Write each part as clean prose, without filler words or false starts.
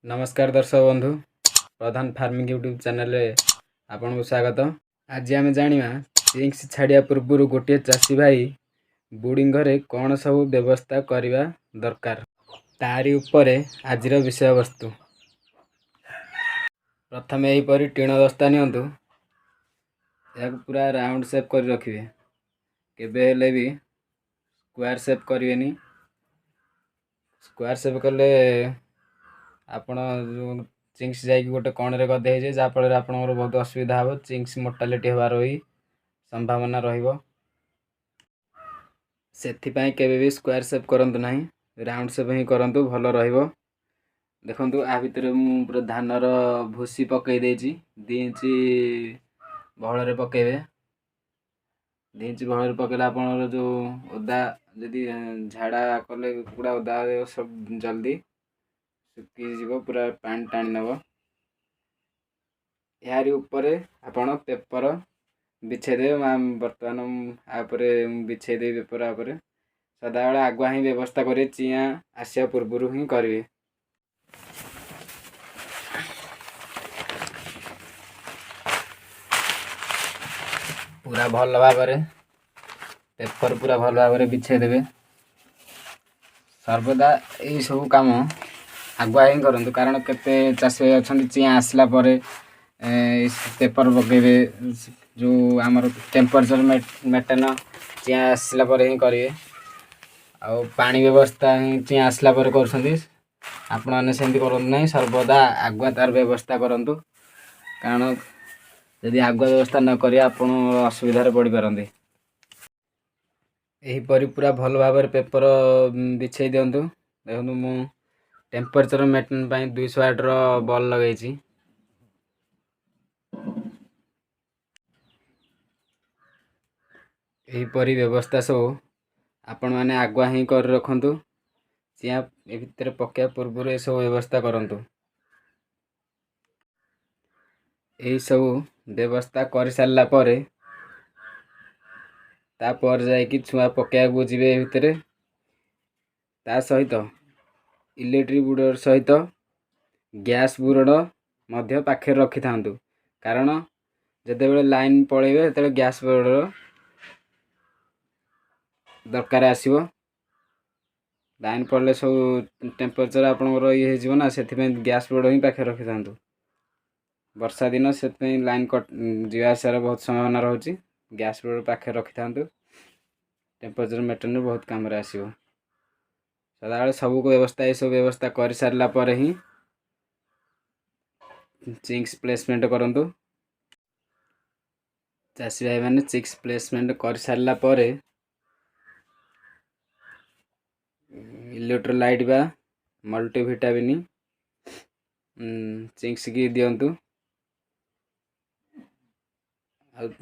नमस्कार दर्शक बंधु प्रधान फार्मिंग यूट्यूब चैनल रे आपन को स्वागत। आज आम जाना चिंक्स छाड़िया पूर्व गोटे चाषी भाई बुडिंग घरे कौन सब व्यवस्था करने दरकार तारी उपरे आज विषय वस्तु। प्रथम यहीपरि टीण दस्ता नियंतु या पूरा राउंड शेप कर रखिए, केबे हेले भी स्क्वायर शेप करेनि। स्क्वायर शेप कले आपण जो चिंक्स जाकि गोटे कणरे गदे जाए जहाँफल आप बहुत असुविधा हे, चिंक्स मोर्टालिटी होबार ही संभावना रहिबो। सेथिपाई केबे भी स्क्वायर शेप करंतु नाही, राउंड शेप ही करंतु भल रहिबो। देखंतु आ भितर मु पूरा धानर भूसी पकई देछि, 2 इंच बहଳରେ पकेबे। 2 इंच बहଳରେ पकेला आपनर जो ओदा जदि झाड़ा कले कुकुड़ा ओदा सब जल्दी सुखी जीव, पूरा पानी टाणी नब। यारी ऊपर आपण पेपर बिछे दे। बर्तमान आपरे बिछे दे पेपर आपरे सदाबेला आगुआ ही व्यवस्था करें, चिया आसिया पूर्व ही करेंगे। पूरा भल भाव पेपर पूरा भल भाव बिछे देवे। सर्वदा यही सब काम आगुआ ही करूँ, कारण केते चाषी अच्छा चिया आसला पेपर पकेबे जो आमर टेम्परेचर मेंटेन चिया आसला ही करेंगे। आउ पानी व्यवस्था ही चिया आसला कर आपण मैंने सेमती करूँ ना, सर्वदा आगुआ तार व्यवस्था करूँ, कारण यदि आगुआ व्यवस्था न करें आपण असुविधार पड़ पारते। यहीपरि पूरा भल भाव पेपर बिछे दिंतु। देखो मु टेम्परेचर मेंटेन 200 वाट बल्ब लगे। यहीपरि व्यवस्था सब आपण मैंने आगुआ ही कर रखु, चिया ए भितर पकड़ा पूर्व ये सब व्यवस्था करूँ। यही सब व्यवस्था कर सारा तापर जाकि छुआ पकड़ा को जी भितर, ता सहित इलेक्ट्रिक बोर्ड सहित गैस बोर्ड मध्य पाखे रखि था, कारण जते बेले लाइन पड़ेबे तबे गैस बोर्ड दरकार आसीबो। लाइन पड़े सब टेम्परेचर आपनकर ये हो ना, से गैस बोर्ड ही पाखे रखि था। वर्षा दिन से लाइन कट जासार बहुत संभावना रोचे, गैस बोर्ड पाखे रखि था, टेम्परेचर मेंटेन बहुत काम आसो। सदा सब व्यवस्था ये सब व्यवस्था कर सारा ही चिंक्स प्लेसमेंट करूँ। चाषी भाई मैंने चिंक्स प्लेसमेंट कर सारा इलेक्ट्रोलाइट बा मल्टीविटामिन चिंक्स की दिंतु।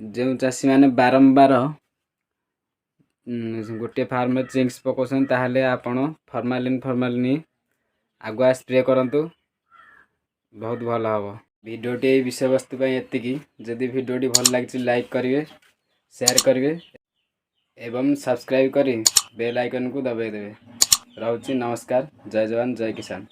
जो चाषी मैंने बारंबार गोटे फार्म चिंक्स पकाउछन, ताहले आपण फॉर्मालिन आगुआ स्प्रे करंतु, बहुत भल हम। वीडियोटी विषय वस्तु एतिकी। जदि वीडियोटी भल लगी लाइक करेंगे, शेयर करेंगे एवं सब्सक्राइब करी बेल आइकन को दबाई देवे। रहूची नमस्कार। जय जवान जय किसान।